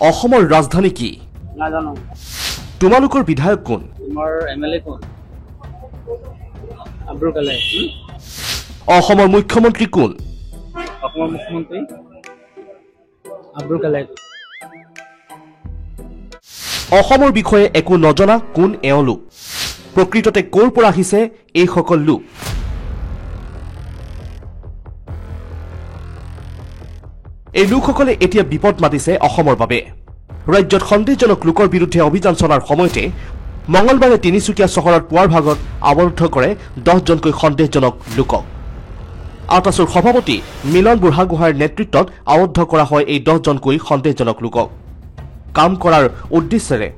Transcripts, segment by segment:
অসমৰ ৰাজধানী কি? নাজানো। তোমালোকৰ বিধায়ক কোন? তোমাৰ এমএলএ কোন? আব্দুল কালাম। অসমৰ মুখ্যমন্ত্ৰী কোন? অসমৰ মুখ্যমন্ত্ৰী আব্দুল কালাম। অসমৰ বিষয়ে একো নজনা কোন এওঁলোক? প্ৰকৃততে ক'ৰ পৰা আহিছে এইসকল লোক? এই লোকসকলে এতিয়া বিপদ মাতিছে অসমৰ বাবে। ৰাজ্যত সন্দেহজনক লোকৰ বিৰুদ্ধে অভিযান চলাৰ সময়তে মঙলবাৰে তিনিচুকীয়া চহৰত পুৱাৰ ভাগত আৱদ্ধ কৰে 10জনকৈ সন্দেহজনক লোকক। আটাছুৰ সভাপতি মিলন বুঢ়াগোহাঁইৰ নেতৃত্বত আৱদ্ধ কৰা হয় এই 10জনকৈ সন্দেহজনক লোকক। কাম কৰাৰ উদ্দেশ্যেৰে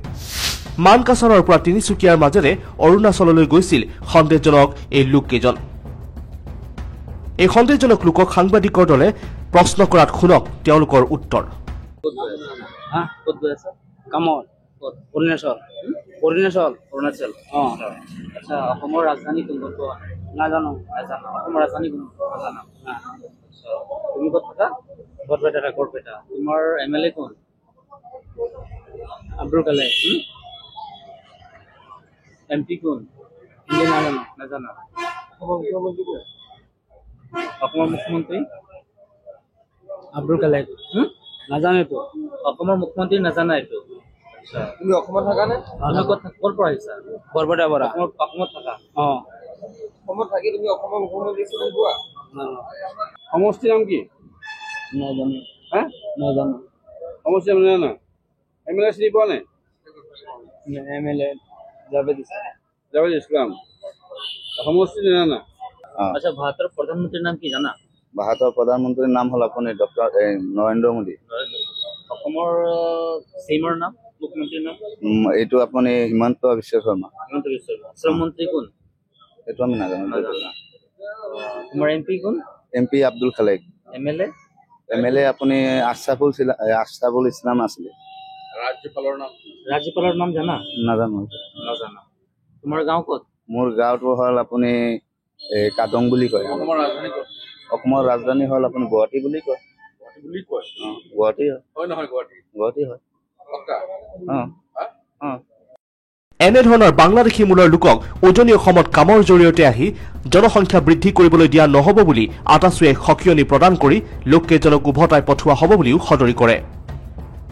মানকাছাৰৰ পৰা তিনিচুকীয়াৰ মাজেৰে অৰুণাচললৈ গৈছিল সন্দেহজনক এই লোককেইজন। এই সন্দেহজনক লোকক সাংবাদিকৰ দলে প্ৰশ্ন কৰাত শুনক তেওঁলোকৰ উত্তৰ। ক'ত গৈ আছে? কামত। ক'ত? অৰুণাচল। অৰুণাচল। আচ্ছা, অসমৰ ৰাজধানী কোনটো? নাজানো। অসমৰ ৰাজধানী কোন? নাজানো। তুমি ক'ত থাকা? বৰপেটা। তোমাৰ এমএলএ কোন? আব্দুল কালাম। এমপি কোন? নাজানো। অসমৰ মুখ্যমন্ত্ৰী আব্দুল কালাম। নাজানো এইটো। অসমৰ মুখ্যমন্ত্ৰী নাজানা এইটো? তুমি অসমত থাকা নে? ক'ৰ পৰা আহিছা? বৰপেটাৰ পৰা। অসমত থাকা? অসমত থাকি তুমি অসমৰ মুখ্যমন্ত্ৰী চিনি পোৱা? সমষ্টিৰ নাম কি? নাজানো। সমষ্টিৰ নাম জানা? এমএলএ চিনি পোৱা নাই? এমএলএ জাভেদ ইছলাম। সমষ্টি জানা? আচ্ছা, ভাৰতৰ প্ৰধানমন্ত্ৰীৰ নাম কি জানা? ভাৰতৰ প্ৰধানমন্ত্ৰীৰ নাম হ'ল আপুনি ডক্টৰ নৰেন্দ্ৰ মোদী। অসমৰ চিএমৰ নাম, মুখ্যমন্ত্ৰীৰ নাম? এইটো আপুনি হিমন্ত বিশ্ব শৰ্মা। শ্ৰমমন্ত্ৰী কোন? এইটো আমি নাজানো। তোমাৰ এমপি কোন? এমপি আব্দুল খালেক। এমএলএ আপুনি আশৰাফুল ইছলাম আছিলে। ৰাজ্যপালৰ নাম জানা? নাজানো। তোমাৰ গাঁও ক'ত? মোৰ গাঁৱটো হ'ল আপুনি কাদং বুলি কয়। অসমৰ ৰাজধানী হ'ল আপুনি গুৱাহাটী বুলি কয়। গুৱাহাটী হয়। এনেধৰণৰ বাংলাদেশী মূলৰ লোকক উজনি অসমত কামৰ জৰিয়তে আহি জনসংখ্যা বৃদ্ধি কৰিবলৈ দিয়া নহ'ব বুলি আটাছুৱে সকিয়নি প্ৰদান কৰি লোককেইজনক উভতাই পঠোৱা হ'ব বুলিও সদৰি কৰে।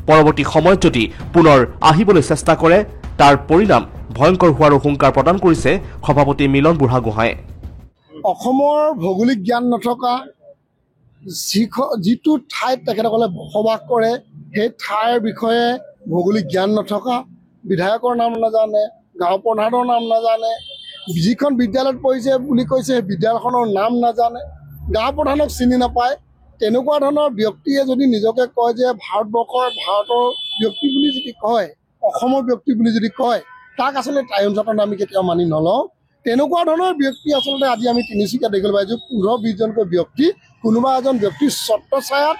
পৰৱৰ্তী সময়ত যদি পুনৰ আহিবলৈ চেষ্টা কৰে তাৰ পৰিণাম ভয়ংকৰ হোৱাৰো হুংকাৰ প্ৰদান কৰিছে সভাপতি মিলন বুঢ়াগোহাঁয়ে। অসমৰ ভৌগোলিক জ্ঞান নথকা, যিটো ঠাইত তেখেতসকলে বসবাস কৰে সেই ঠাইৰ বিষয়ে ভৌগোলিক জ্ঞান নথকা, বিধায়কৰ নাম নাজানে, গাঁও প্ৰধানৰ নাম নাজানে, যিখন বিদ্যালয়ত পঢ়িছে বুলি কৈছে সেই বিদ্যালয়খনৰ নাম নাজানে, গাঁও প্ৰধানক চিনি নাপায়, তেনেকুৱা ধৰণৰ ব্যক্তিয়ে যদি নিজকে কয় যে ভাৰতৰ ব্যক্তি বুলি যদি কয়, অসমৰ ব্যক্তি বুলি যদি কয়, তাক আচলতে টাইম জাতন আমি কেতিয়াও মানি নলওঁ। তেনেকুৱা ধৰণৰ ব্যক্তি আচলতে আজি আমি তিনিচুকীয়া দেখিবলৈ পাইছোঁ 15-20জনকৈ ব্যক্তি, কোনোবা এজন ব্যক্তিৰ ছত্ৰছায়াত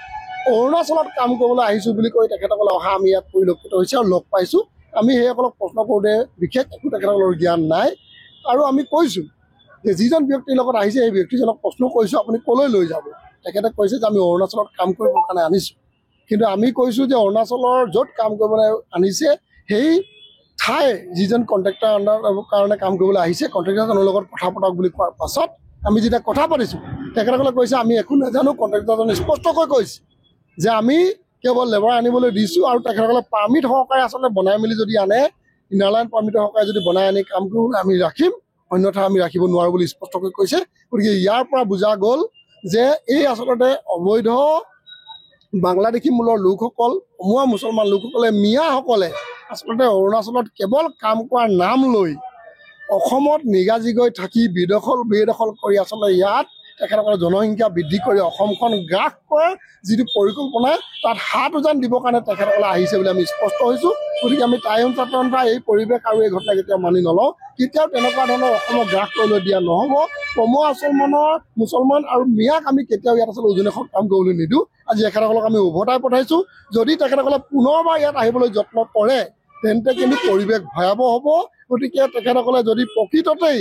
অৰুণাচলত কাম কৰিবলৈ আহিছোঁ বুলি কৈ তেখেতসকলে অহা আমি ইয়াত পৰিলক্ষিত হৈছে আৰু লগ পাইছোঁ। আমি সেইসকলক প্ৰশ্ন কৰোঁতে বিশেষ একো তেখেতসকলৰ জ্ঞান নাই। আৰু আমি কৈছোঁ যে যিজন ব্যক্তিৰ লগত আহিছে সেই ব্যক্তিজনক প্ৰশ্ন কৰিছোঁ আপুনি ক'লৈ লৈ যাব? তেখেতে কৈছে যে আমি অৰুণাচলত কাম কৰিবৰ কাৰণে আনিছোঁ। কিন্তু আমি কৈছোঁ যে অৰুণাচলৰ য'ত কাম কৰিবলৈ আনিছে সেই ঠাই যিজন কণ্ট্ৰেক্টৰ কাৰণে কাম কৰিবলৈ আহিছে কণ্ট্ৰেক্টৰজনৰ লগত কথা পতাওক বুলি কোৱাৰ পাছত আমি যেতিয়া কথা পাতিছোঁ তেখেতসকলে কৈছে আমি একো নাজানো। কণ্ট্ৰেক্টৰজনে স্পষ্টকৈ কৈছে যে আমি কেৱল লেবাৰ আনিবলৈ দিছোঁ আৰু তেখেতসকলে পাৰ্মিট সহকাৰে আচলতে বনাই মেলি যদি আনে, ইনাৰলাইন পাৰ্মিটৰ সহকাৰে যদি বনাই আনি কাম কৰিবলৈ আমি ৰাখিম, অন্যথা আমি ৰাখিব নোৱাৰোঁ বুলি স্পষ্টকৈ কৈছে। গতিকে ইয়াৰ পৰা বুজা গ'ল যে এই আচলতে অবৈধ বাংলাদেশী মূলৰ লোকসকল, কমুৱা মুছলমান লোকসকলে, মিয়াসকলে আচলতে অৰুণাচলত কেৱল কাম কৰাৰ নাম লৈ অসমত নিগাজিগৈ থাকি বেদখল কৰি আচলতে ইয়াত তেখেতসকলে জনসংখ্যা বৃদ্ধি কৰি অসমখন গ্ৰাস কৰাৰ যিটো পৰিকল্পনা তাত হাত উজান দিবৰ কাৰণে তেখেতসকলে আহিছে বুলি আমি স্পষ্ট হৈছোঁ। গতিকে আমি টাইম চাটন বা এই পৰিৱেশ আৰু এই ঘটনা কেতিয়াও মানি নলওঁ। কেতিয়াও তেনেকুৱা ধৰণৰ অসমক গ্ৰাস কৰিবলৈ দিয়া নহ'ব। কমুৱা মুছলমান আৰু মিয়াক আমি কেতিয়াও ইয়াত আচলতে উজনি অসমত কাম কৰিবলৈ নিদিওঁ। আজি এখেতসকলক আমি উভতাই পঠাইছোঁ। যদি তেখেতসকলে পুনৰবাৰ ইয়াত আহিবলৈ যত্ন কৰে তেন্তে কিন্তু পৰিৱেশ ভয়াৱহ হ'ব। গতিকে তেখেতসকলে যদি প্ৰকৃততেই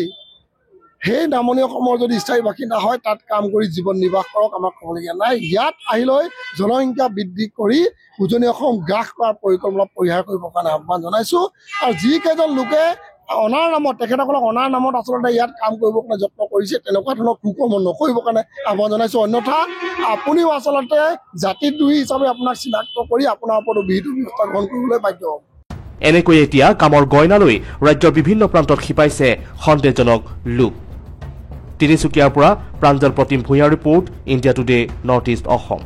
সেই নামনি অসমৰ যদি স্থায়ী বাসিন্দা হয় তাত কাম কৰি জীৱন নিৰ্বাহ কৰক, আমাক ক'বলগীয়া নাই। ইয়াত আহি লৈ জনসংখ্যা বৃদ্ধি কৰি উজনি অসম গ্ৰাস কৰাৰ পৰিকল্পনা পৰিহাৰ কৰিবৰ কাৰণে আহ্বান জনাইছোঁ। আৰু যিকেইজন লোকে অনাৰ নামত তেখেতসকলক অনাৰ নামত আচলতে ইয়াত কাম কৰিবৰ কাৰণে যত্ন কৰিছে তেনেকুৱা ধৰণৰ কুকৰ্ম নকৰিবৰ কাৰণে আহ্বান জনাইছোঁ। অন্যথা আপুনিও আচলতে জাতিদ্ৰোহী হিচাপে আপোনাক চিনাক্ত কৰি আপোনাৰ ওপৰতো বিহিত ব্যৱস্থা গ্ৰহণ কৰিবলৈ বাধ্য হ'ব। এনেকৈ এতিয়া কামৰ গইনালৈ ৰাজ্যৰ বিভিন্ন প্ৰান্তত শিপাইছে সন্দেহজনক লোক। তিনিচুকীয়াৰ পৰা প্ৰাঞ্জল প্ৰতিম ভূঞাৰ report, India today, north east Assam.